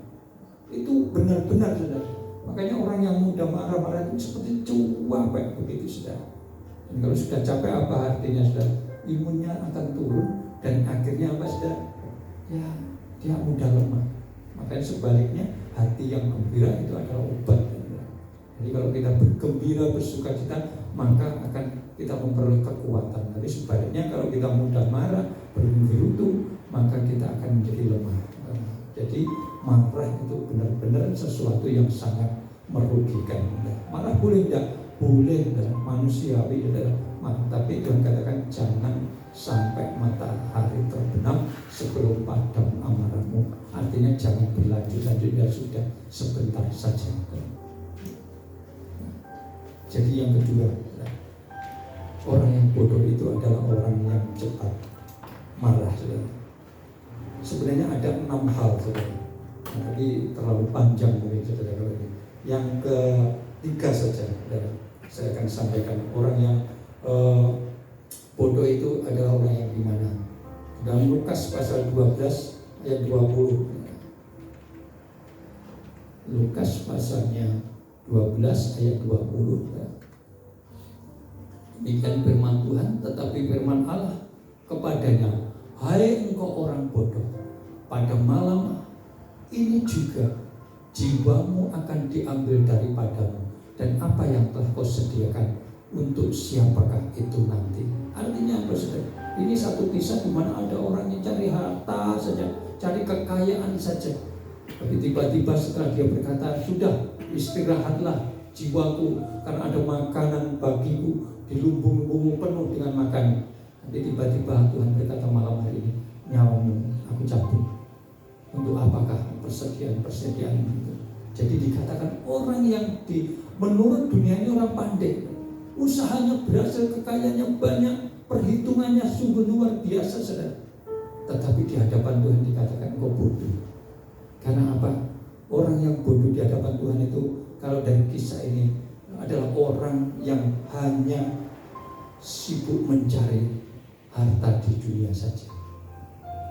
Itu benar-benar, saudara. Makanya orang yang mudah marah-marah itu seperti cuape begitu, saudara. Dan kalau sudah capek apa artinya, saudara? Imunnya akan turun dan akhirnya apa, saudara? Ya, dia mudah lemah. Makanya sebaliknya, hati yang gembira itu adalah obat, saudara. Jadi kalau kita bergembira, bersukacita, maka akan kita memperoleh kekuatan. Tapi sebaliknya kalau kita mudah marah, bergerutu, maka kita akan menjadi lemah. Jadi marah itu benar-benar sesuatu yang sangat merugikan. Marah boleh tidak? Boleh, manusiawi, tapi Tuhan katakan jangan sampai matahari terbenam sebelum padam amarahmu. Artinya jangan berlanjut-lanjut, ya sudah sebentar saja. Jadi yang kedua, orang yang bodoh itu adalah orang yang cepat marah, saudara. Sebenarnya ada 6 hal, saudara. Tapi terlalu panjang ini, saudara. Yang ketiga saja, saudara, saya akan sampaikan. Orang yang bodoh itu adalah orang yang gimana? Dalam Lukas pasal 12 ayat 20. Lukas pasalnya 12 ayat 20. Demikian firman Tuhan, tetapi firman Allah kepadanya, hai engkau orang bodoh, pada malam ini juga jiwamu akan diambil daripadamu, dan apa yang telah kau sediakan untuk siapakah itu nanti? Artinya apa, saudara? Ini satu kisah di mana ada orang yang cari harta saja, cari kekayaan saja. Tapi tiba-tiba setelah dia berkata, sudah istirahatlah jiwaku, karena ada makanan bagiku, di lumbung-lumbungmu penuh dengan makanan. Nanti tiba-tiba Tuhan berkata malam hari ini, nyawamu aku cabut. Untuk apakah persediaan itu? Jadi dikatakan orang yang menurut dunia ini orang pandai, usahanya berhasil, kekayaannya banyak, perhitungannya sungguh luar biasa, saudara. Tetapi di hadapan Tuhan dikatakan kau bodoh. Karena apa? Orang yang bodoh di hadapan Tuhan itu, kalau dari kisah ini, adalah orang yang hanya sibuk mencari harta di dunia saja.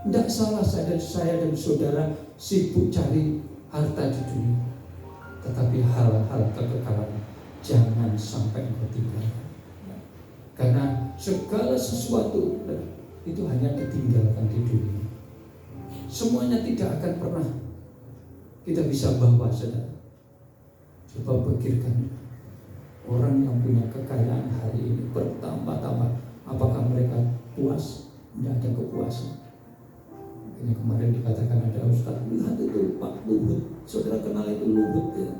Tidak salah saya dan saudara sibuk cari harta di dunia, tetapi hal-hal kekekalan jangan sampai engkau tinggalkan. Karena segala sesuatu itu hanya ditinggalkan di dunia. Semuanya tidak akan pernah kita bisa bawa, saudara. Coba pikirkan, orang yang punya kekayaan hari ini bertambah-tambah, apakah mereka puas? Tidak ada kepuasan. Ini kemarin dikatakan ada Ustaz, lihat itu Pak Luhut, saudara kenal itu Luhut, ya.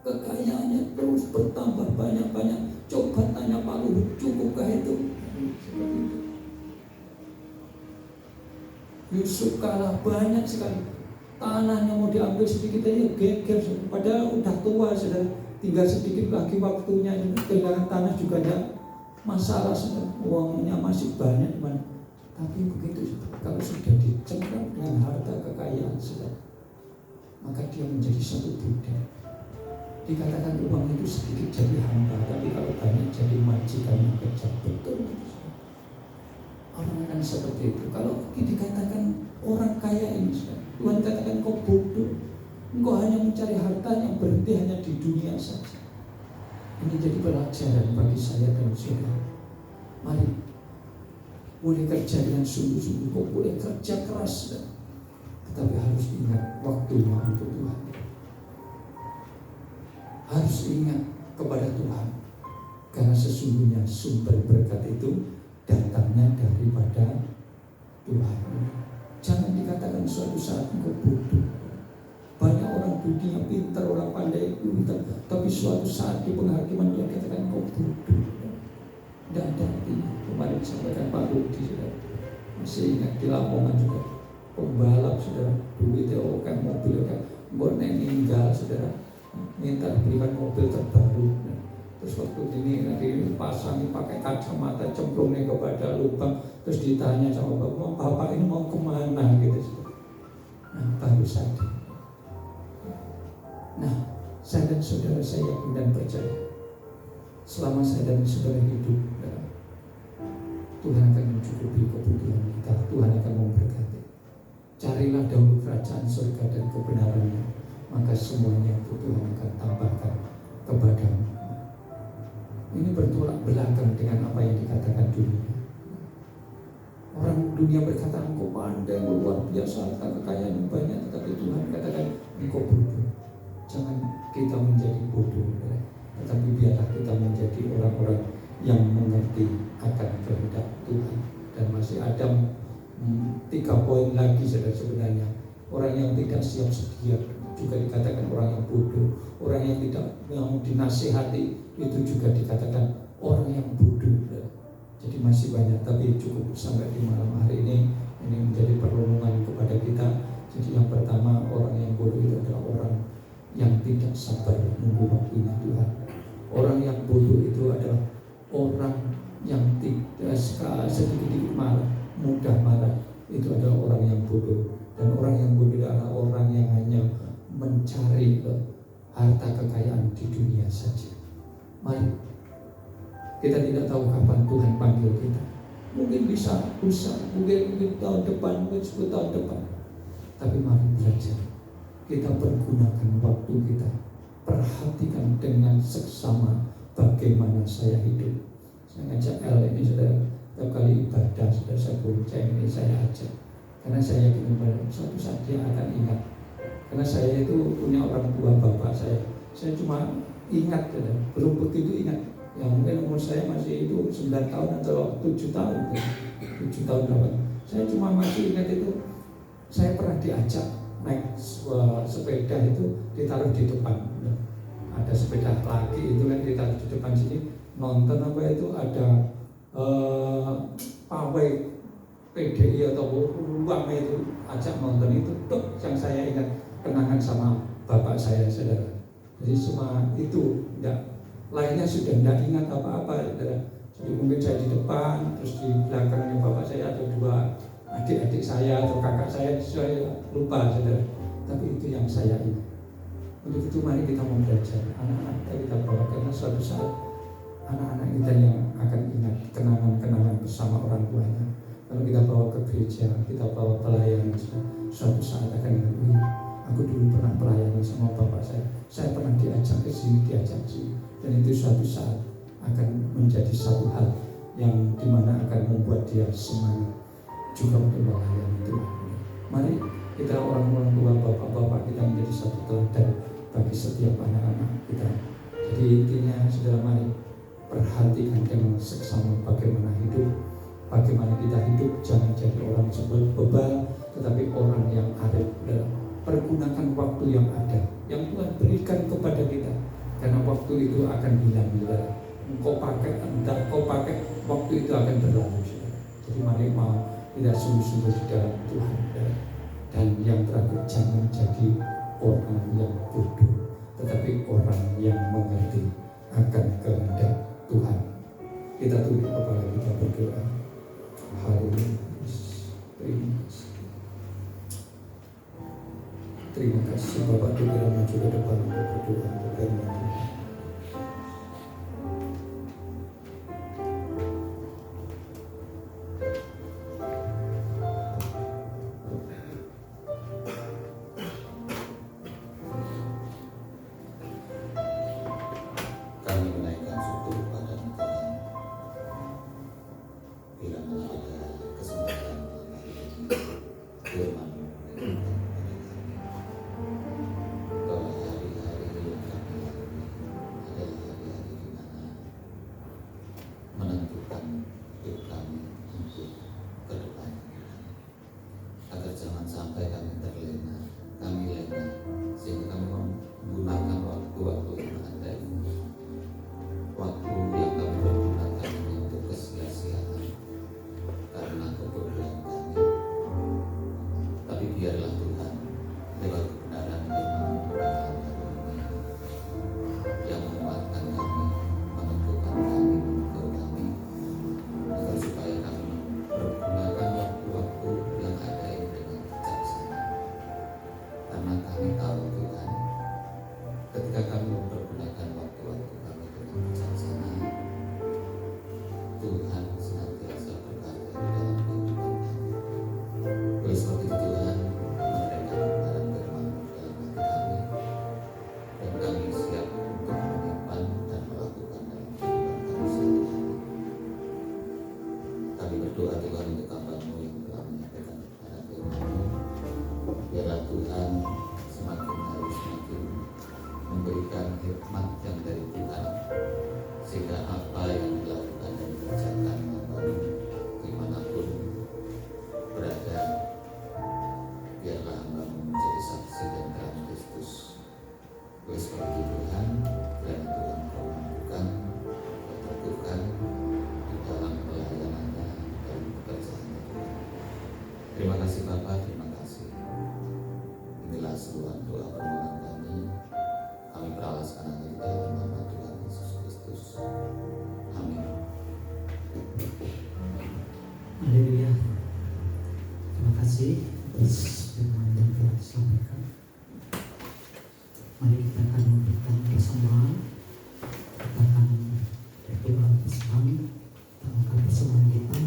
Kekayaannya terus bertambah banyak-banyak. Coba tanya Pak Luhut, cukupkah itu? Seperti itu. Yusuf kalah banyak sekali. Tanahnya mau diambil sedikit aja geger, padahal udah tua, saudara. Tinggal sedikit lagi waktunya, kehilangan tanah juga ada masalah, saudara. Uangnya masih banyak, teman. Tapi begitu, kalau sudah dicengkram dengan harta kekayaan, saudara, maka dia menjadi satu budak. Dikatakan uang itu sedikit jadi hamba, tapi kalau banyak jadi majikan yang kejam. Betul, saudara. Orang akan seperti itu. Kalau dikatakan orang kaya ini, saudara, Tuhan katakan kau bodoh, engkau hanya mencari harta yang berhenti hanya di dunia saja. Ini jadi pelajaran bagi saya dan saudara. Mari, boleh kerja dengan sungguh-sungguh, kau boleh kerja keras, saudara, tetapi harus ingat waktunya untuk Tuhan. Harus ingat kepada Tuhan, karena sesungguhnya sumber berkat itu datangnya daripada Tuhan. Jangan dikatakan suatu saat engkau bodoh. Banyak orang dunia pintar, orang pandai pintar, tapi suatu saat di penghakiman dia katakan engkau bodoh. Tidak ada artinya. Kemarin sampaikan Pak Rudi, saudara, masih ingat di Lamongan juga, pembalap, saudara, duitnya kan mobil kan, engkau meninggal, saudara, minta diberikan mobil terbaru. Terus waktu ini nanti pasang pakai kacamata, cemplungnya kepada lubang, terus ditanya sama bapak ini mau kemana gitu. Nah, baru sadar. Nah, saya dan saudara, saya yakin dan percaya, selama saya dan saudara hidup, Tuhan akan mencukupi kebutuhan kita. Tuhan akan memberkati. Carilah dahulu kerajaan surga dan kebenarannya, maka semuanya itu Tuhan akan tambahkan kepadamu. Ini bertolak belakang dengan apa yang dikatakan dunia. Orang dunia berkata engkau pandai, luar biasa, harta kekayaan yang banyak, tetapi Tuhan katakan engkau bodoh. Jangan kita menjadi bodoh, tetapi biarlah kita menjadi orang-orang yang mengerti akan kehendak Tuhan. Dan masih ada 3 poin lagi, saudara, sebenarnya. Orang yang tidak siap sedia juga dikatakan orang yang bodoh. Orang yang tidak mau dinasihati itu juga dikatakan orang yang bodoh. Jadi masih banyak, tapi cukup sampai di malam hari ini menjadi perlindungan kepada kita. Jadi yang pertama, orang yang bodoh itu adalah orang yang tidak sabar menunggu waktunya Tuhan. Orang yang bodoh itu adalah orang yang tidak sedikit marah, mudah marah. Itu adalah orang yang bodoh. Dan orang yang bodoh adalah orang yang hanya mencari harta kekayaan di dunia saja. Mari, kita tidak tahu kapan Tuhan panggil kita. Mungkin bisa lusa, mungkin tahun depan, mungkin 10 tahun depan. Tapi mari belajar. Kita pergunakan waktu kita. Perhatikan dengan seksama bagaimana saya hidup. Saya ngajak L ini, saudara, setiap kali ibadah, saudara, saya bonceng ini, saya ajak. Karena saya yakin pada suatu saat dia akan ingat. Karena saya itu punya orang tua bapak saya. Saya cuma ingat, saudara, belum begitu ingat. Yang mungkin umur saya masih itu 9 tahun atau 7 tahun. 7 tahun berapa. Saya cuma masih ingat itu, saya pernah diajak naik sepeda itu ditaruh di depan. Ada sepeda laki itu kan ditaruh di depan sini, nonton apa itu ada pawai PDI atau ruang itu ajak nonton itu tuh yang saya ingat kenangan sama bapak saya, saudara. Jadi cuma itu, enggak, lainnya sudah tidak ingat apa-apa, saudara. Jadi mungkin saya di depan, terus di belakangnya bapak saya ada 2 adik-adik saya atau kakak saya lupa, saudara. Tapi itu yang saya ingat. Untuk itu mari kita mau belajar, anak-anak kita bawa, karena suatu saat anak-anak kita yang akan ingat kenangan-kenangan bersama orang tuanya. Kalau kita bawa ke gereja, kita bawa pelayanan, suatu saat akan ingat, aku dulu pernah pelayanan sama bapak saya pernah diajak ke sini, diajak ke sini. Dan itu suatu saat akan menjadi satu hal yang dimana akan membuat dia semangat juga untuk melayani Tuhan. Mari kita orang-orang tua, bapak-bapak kita menjadi satu teladan bagi setiap anak-anak kita. Jadi intinya, saudara, mari perhatikan dengan seksama bagaimana hidup, bagaimana kita hidup. Jangan jadi orang sebel bebal, tetapi orang yang arif. Pergunakan waktu yang ada, yang Tuhan berikan kepada kita, karena waktu itu akan hilang. Engkau pakai, entah kau pakai, waktu itu akan berlalu. Jadi mari mau Kita sungguh-sungguh di dalam Tuhan. Dan yang terakhir, jangan jadi orang yang bodoh, tetapi orang yang mengerti akan kehendak Tuhan. Kita tunduk kepala kita berdoa. Haleluya. Terima kasih Bapak. Kita maju ke depan untuk berdoa untuk firman Tuhan. Kami menaikkan syukur kepada Tuhan bila mana ada kesempatan firman bahwa hari-hari yang kami lalui adalah hari-hari di mana menentukan hidup kami untuk ke depan, agar jangan sampai kami terlena, kami lena, sehingga kami menggunakan waktu-waktu yang ada ini, waktu yang kami pergunakan untuk kesia-siaan karena kebodohan kami. Tapi biarlah Tuhan lewat kebenaran firman Tuhan hari ini yang menguatkan kami, menentukan kami, mengukur kami, agar supaya kami pergunakan waktu-waktu yang ada ini dengan bijaksana. Karena kami tahu Tuhan, ketika kami mempergunakan waktu-waktu kami dengan bijaksana, Tuhan senantiasa berkarya di dalam kehidupan kami. Oleh sebab itu Tuhan, menerangkan kebenaran firman dalam hati kami, dan kami siap untuk menyimpan dan melakukan dalam kehidupan kami sehari-hari. Kami berdoa Tuhan untuk hamba-Mu yang telah menyampaikan kebenaran firman-Mu. Biarlah Tuhan semakin hari semakin memberikan hikmat yang dari Tuhan, sehingga apa yang dilakukan dan dikerjakan hamba-Mu dimanapun berada, biarlah hamba-Mu menjadi saksi dan terang Kristus. Oleh sebab itu Tuhan, kiranya Tuhan Kau mampukan, Kau teguhkan di dalam pelayanannya dan pekerjaannya Tuhan. Terima kasih Bapa, terima kasih. Inilah seruan doa permohonan kami. Kami beralaskan hanya di dalam nama Tuhan Yesus Kristus. Amin. Haleluya. Terima kasih atas firman yang telah disampaikan. Mari kita akan memberikan persembahan. Kita akan berdoa bersama, kita angkat persembahan kita.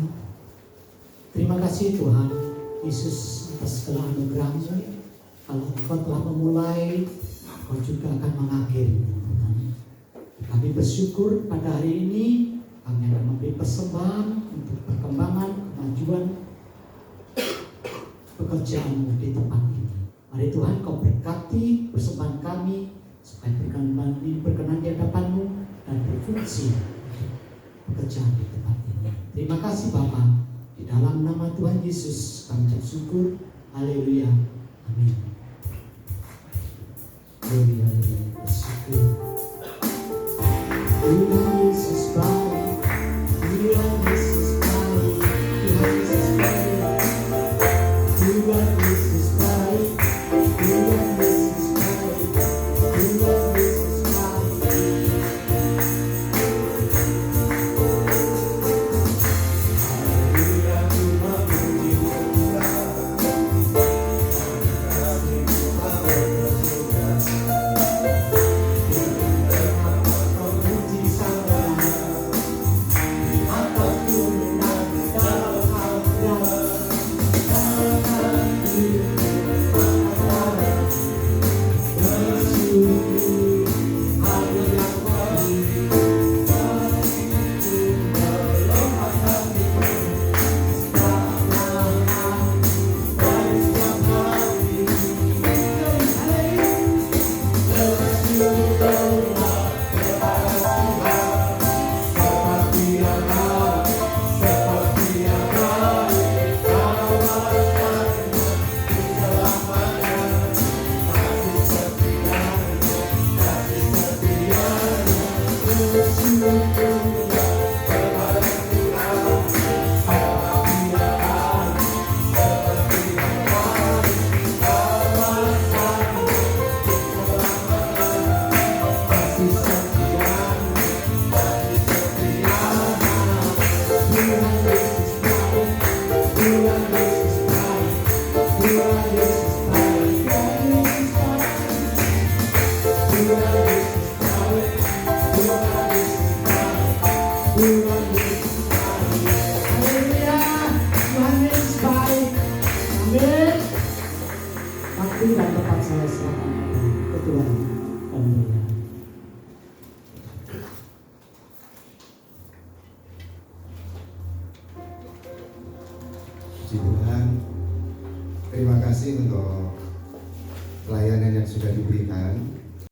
Terima kasih Tuhan Yesus atas segala anugerah-Mu. Kalau Engkau telah memulai, Engkau juga akan mengakhiri Tuhan. Kami bersyukur pada hari ini kami akan memberi persembahan untuk perkembangan, kemajuan pekerjaan-Mu di tempat ini. Mari Tuhan Kau berkati persembahan kami supaya berkenan di hadapan-Mu dan berfungsi untuk pekerjaan di tempat ini. Terima kasih Bapa. Di dalam nama Tuhan Yesus kami bersyukur. Haleluya. Amin. Haleluya. Bersyukur. Tuhan Yesus baik. Tuhan Yesus baik. Tuhan Yesus baik. Tuhan Yesus baik. Tuhan Yesus baik. Tuhan Yesus baik. Tuhan Yesus baik, Tuhan Yesus baik, Tuhan Yesus baik, Tuhan Yesus baik, Tuhan Yesus baik. Haleluya, Tuhan Yesus baik. Amin. Waktu dan tempat saya serahkan ke Tuhan. Amin. Puji Tuhan, terima kasih untuk pelayanan yang sudah diberikan.